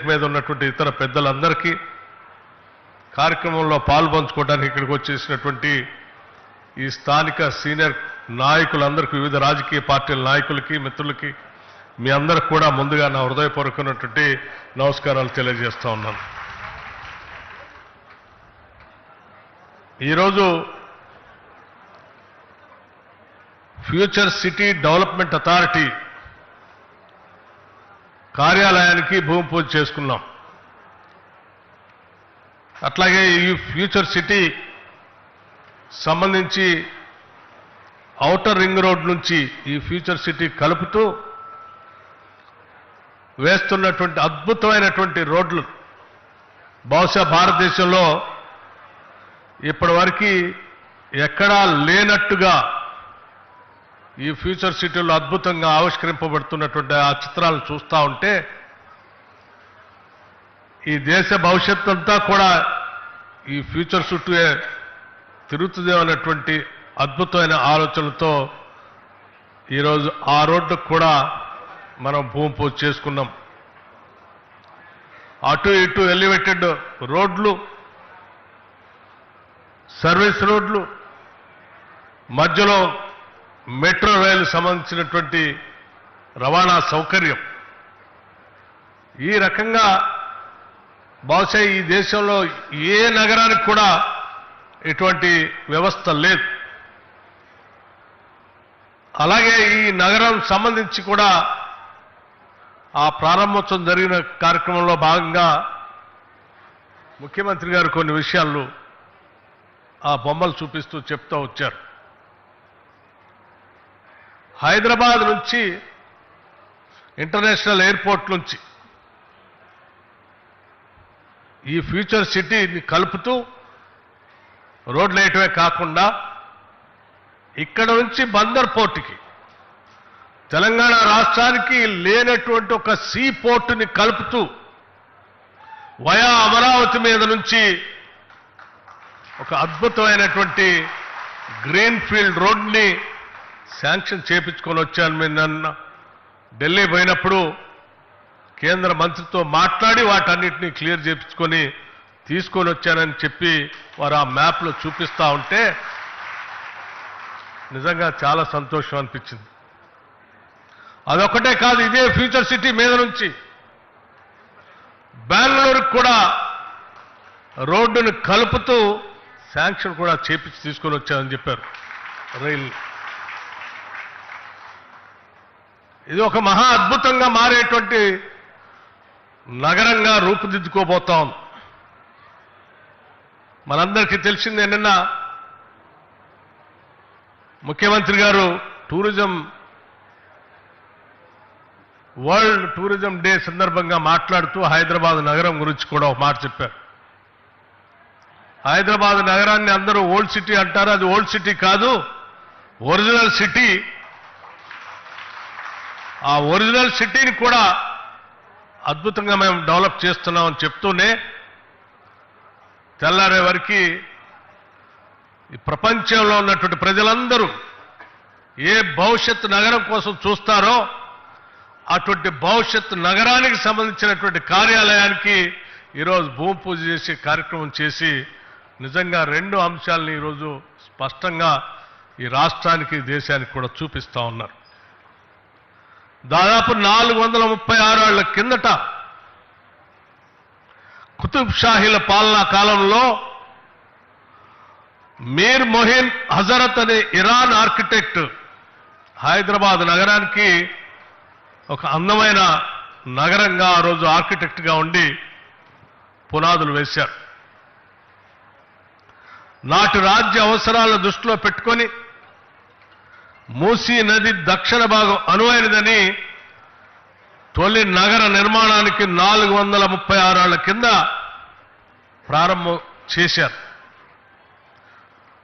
మీద ఉన్నటువంటి ఇతర పెద్దలందరికీ కార్యక్రమంలో పాల్పంచుకోవడానికి ఇక్కడికి వచ్చేసినటువంటి ఈ స్థానిక సీనియర్ నాయకులందరికీ వివిధ రాజకీయ పార్టీల నాయకులకి మిత్రులకి మీ అందరికి కూడా ముందుగా నా హృదయపూర్వకమైనటువంటి నమస్కారాలు తెలియజేస్తా ఉన్నాను. ఈరోజు ఫ్యూచర్ సిటీ డెవలప్మెంట్ అథారిటీ కార్యాలయానికి భూమి పూజ చేసుకున్నాం. అట్లాగే ఈ ఫ్యూచర్ సిటీ సంబంధించి ఔటర్ రింగ్ రోడ్ నుంచి ఈ ఫ్యూచర్ సిటీ కలుపుతూ వేస్తున్నటువంటి అద్భుతమైనటువంటి రోడ్లు బహుశా భారతదేశంలో ఇప్పటివరకు ఎక్కడా లేనట్టుగా ఈ ఫ్యూచర్ సిటీలో అద్భుతంగా ఆవిష్కరింపబడుతున్నటువంటి ఆ చిత్రాలను చూస్తూ ఉంటే ఈ దేశ భవిష్యత్తు అంతా కూడా ఈ ఫ్యూచర్ చుట్టూ తిరుగుతుందేమన్నటువంటి అద్భుతమైన ఆలోచనలతో ఈరోజు ఆ రోడ్డుకు కూడా మనం భూమి పూజ చేసుకున్నాం. అటు ఇటు ఎలివేటెడ్ రోడ్లు, సర్వీస్ రోడ్లు, మధ్యలో మెట్రో రైలు సంబంధించినటువంటి రవాణా సౌకర్యం, ఈ రకంగా బహుశా ఈ దేశంలో ఏ నగరానికి కూడా ఇటువంటి వ్యవస్థ లేదు. అలాగే ఈ నగరం సంబంధించి కూడా ఆ ప్రారంభోత్సవం జరిగిన కార్యక్రమంలో భాగంగా ముఖ్యమంత్రి గారు కొన్ని విషయాలు ఆ బొమ్మలు చూపిస్తూ చెప్తూ వచ్చారు. హైదరాబాద్ నుంచి ఇంటర్నేషనల్ ఎయిర్పోర్ట్ నుంచి ఈ ఫ్యూచర్ సిటీని కలుపుతూ రోడ్లు వేయటమే కాకుండా ఇక్కడ నుంచి బందర్ పోర్టుకి తెలంగాణ రాష్ట్రానికి లేనటువంటి ఒక సీ పోర్టుని కలుపుతూ వయా అమరావతి మీద నుంచి ఒక అద్భుతమైనటువంటి గ్రీన్ ఫీల్డ్ రోడ్ని శాంక్షన్ చేపించుకొని వచ్చాను. మీరు నన్ను ఢిల్లీ పోయినప్పుడు కేంద్ర మంత్రితో మాట్లాడి వాటన్నిటినీ క్లియర్ చేయించుకొని తీసుకొని వచ్చానని చెప్పి వారు ఆ మ్యాప్లో చూపిస్తూ ఉంటే నిజంగా చాలా సంతోషం అనిపించింది. అదొకటే కాదు, ఇదే ఫ్యూచర్ సిటీ మీద నుంచి బెంగళూరుకు కూడా రోడ్డును కలుపుతూ శాంక్షన్ కూడా చేపించి తీసుకొని వచ్చానని చెప్పారు. రైలు ఇది ఒక మహా అద్భుతంగా మారేటువంటి నగరంగా రూపుదిద్దుకోబోతా ఉంది. మనందరికీ తెలిసిందే, నిన్న ముఖ్యమంత్రి గారు వరల్డ్ టూరిజం డే సందర్భంగా మాట్లాడుతూ హైదరాబాద్ నగరం గురించి కూడా ఒక మాట చెప్పారు. హైదరాబాద్ నగరాన్ని అందరూ ఓల్డ్ సిటీ అంటారు. అది ఓల్డ్ సిటీ కాదు, ఒరిజినల్ సిటీ. ఆ ఒరిజినల్ సిటీని కూడా అద్భుతంగా మేము డెవలప్ చేస్తున్నామని చెప్తూనే తెల్లారే వరకు ఈ ప్రపంచంలో ఉన్నటువంటి ప్రజలందరూ ఏ భవిష్యత్ నగరం కోసం చూస్తారో అటువంటి భవిష్యత్ నగరానికి సంబంధించినటువంటి కార్యాలయానికి ఈరోజు భూమి పూజ చేసి కార్యక్రమం చేసి నిజంగా రెండు అంశాలని ఈరోజు స్పష్టంగా ఈ రాష్ట్రానికి దేశానికి కూడా చూపిస్తా ఉన్నారు. దాదాపు 436 ఏళ్ల కిందట కుతుబ్ షాహీల పాలనా కాలంలో మీర్ మొహిన్ హజరత్ అనే ఇరాన్ ఆర్కిటెక్ట్ హైదరాబాద్ నగరానికి ఒక అందమైన నగరంగా ఆ రోజు ఆర్కిటెక్ట్గా ఉండి పునాదులు వేశారు. నాటి రాజ్య అవసరాలను దృష్టిలో పెట్టుకొని మూసీ నది దక్షిణ భాగం అనువైనదని తొలి నగర నిర్మాణానికి 436 ఏళ్ల కింద ప్రారంభం చేశారు.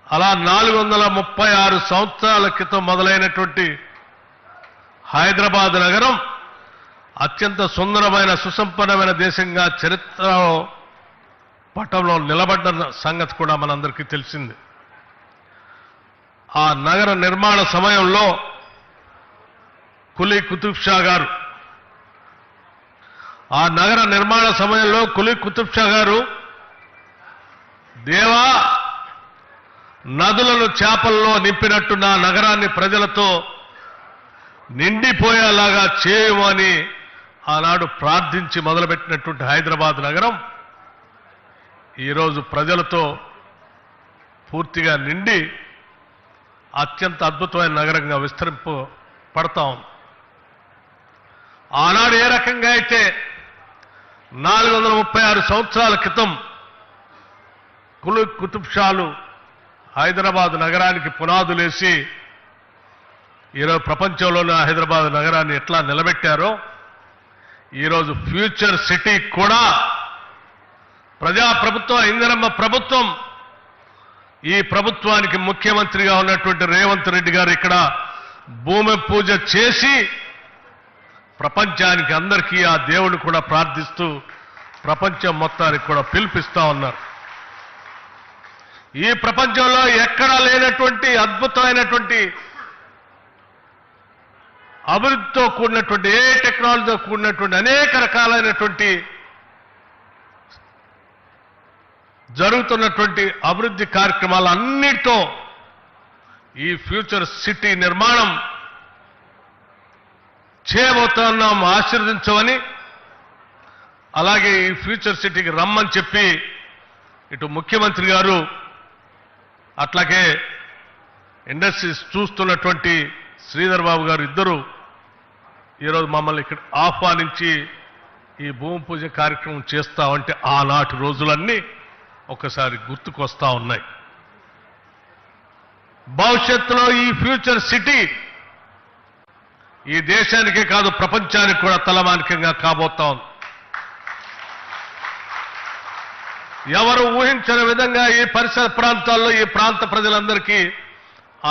అలా 436 సంవత్సరాల క్రితం మొదలైనటువంటి హైదరాబాద్ నగరం అత్యంత సుందరమైన సుసంపన్నమైన దేశంగా చరిత్ర పటంలో నిలబడ్డ సంగతి కూడా మనందరికీ తెలిసింది. ఆ నగర నిర్మాణ సమయంలో కులీ కుతుబ్ షా గారు ఆ నగర నిర్మాణ సమయంలో కులీ కుతుబ్ షా గారు దేవా నదులను చేపల్లో నింపినట్టు నా నగరాన్ని ప్రజలతో నిండిపోయేలాగా చేయమని ఆనాడు ప్రార్థించి మొదలుపెట్టినటువంటి హైదరాబాద్ నగరం ఈరోజు ప్రజలతో పూర్తిగా నిండి అత్యంత అద్భుతమైన నగరంగా విస్తరింపబడతా ఉంది. ఆనాడు ఏ రకంగా అయితే 436 సంవత్సరాల క్రితం కులీ కుతుబ్ షాలు హైదరాబాద్ నగరానికి పునాదులేసి ఈరోజు ప్రపంచంలోనే హైదరాబాద్ నగరాన్ని ఎట్లా నిలబెట్టారో ఈరోజు ఫ్యూచర్ సిటీ కూడా ప్రజాప్రభుత్వం ఇందిరమ్మ ప్రభుత్వం ఈ ప్రభుత్వానికి ముఖ్యమంత్రిగా ఉన్నటువంటి రేవంత్ రెడ్డి గారు ఇక్కడ భూమి పూజ చేసి ప్రపంచానికి అందరికీ ఆ దేవుడు కూడా ప్రార్థిస్తూ ప్రపంచం మొత్తానికి కూడా పిలిపిస్తా ఉన్నారు. ఈ ప్రపంచంలో ఎక్కడా లేనటువంటి అద్భుతమైనటువంటి అభివృద్ధితో కూడినటువంటి ఏ టెక్నాలజీతో కూడినటువంటి అనేక రకాలైనటువంటి జరుగుతున్నటువంటి అభివృద్ధి కార్యక్రమాలన్నిటితో ఈ ఫ్యూచర్ సిటీ నిర్మాణం చేయబోతున్నాం, ఆశీర్వదించమని, అలాగే ఈ ఫ్యూచర్ సిటీకి రమ్మని చెప్పి ఇటు ముఖ్యమంత్రి గారు అట్లాగే ఇండస్ట్రీస్ చూస్తున్నటువంటి శ్రీధర్ బాబు గారు ఇద్దరు ఈరోజు మమ్మల్ని ఇక్కడ ఆహ్వానించి ఈ భూమి పూజ కార్యక్రమం చేస్తామంటే ఆనాటి రోజులన్నీ ఒకసారి గుర్తుకొస్తా ఉన్నాయి. భవిష్యత్తులో ఈ ఫ్యూచర్ సిటీ ఈ దేశానికే కాదు ప్రపంచానికి కూడా తలమానికంగా కాబోతా ఉంది. ఎవరు ఊహించని విధంగా ఈ పరిసర ప్రాంతాల్లో ఈ ప్రాంత ప్రజలందరికీ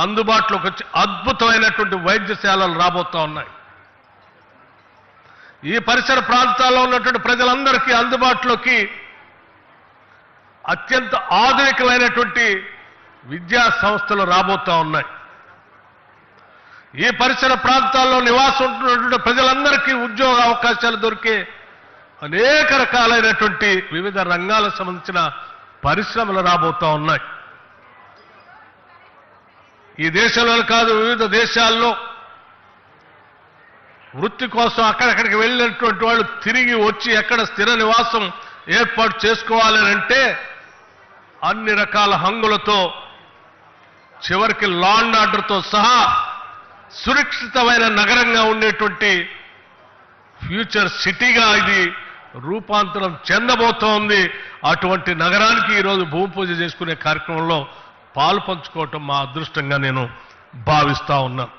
అందుబాటులోకి వచ్చి అద్భుతమైనటువంటి వైద్యశాలలు రాబోతా ఉన్నాయి. ఈ పరిసర ప్రాంతాల్లో ఉన్నటువంటి ప్రజలందరికీ అందుబాటులోకి అత్యంత ఆధునికమైనటువంటి విద్యా సంస్థలు రాబోతా ఉన్నాయి. ఈ పరిసర ప్రాంతాల్లో నివాసం ఉంటున్నటువంటి ప్రజలందరికీ ఉద్యోగ అవకాశాలు దొరికే అనేక రకాలైనటువంటి వివిధ రంగాలకు సంబంధించిన పరిశ్రమలు రాబోతా ఉన్నాయి. ఈ దేశంలో కాదు వివిధ దేశాల్లో వృత్తి కోసం అక్కడక్కడికి వెళ్ళినటువంటి వాళ్ళు తిరిగి వచ్చి ఎక్కడ స్థిర నివాసం ఏర్పాటు చేసుకోవాలనంటే అన్ని రకాల హంగులతో చివరికి లా అండ్ ఆర్డర్తో సహా సురక్షితమైన నగరంగా ఉండేటువంటి ఫ్యూచర్ సిటీగా ఇది రూపాంతరం చెందబోతోంది. అటువంటి నగరానికి ఈరోజు భూమి పూజ చేసుకునే కార్యక్రమంలో పాలు పంచుకోవటం మా అదృష్టంగా నేను భావిస్తా ఉన్నాను.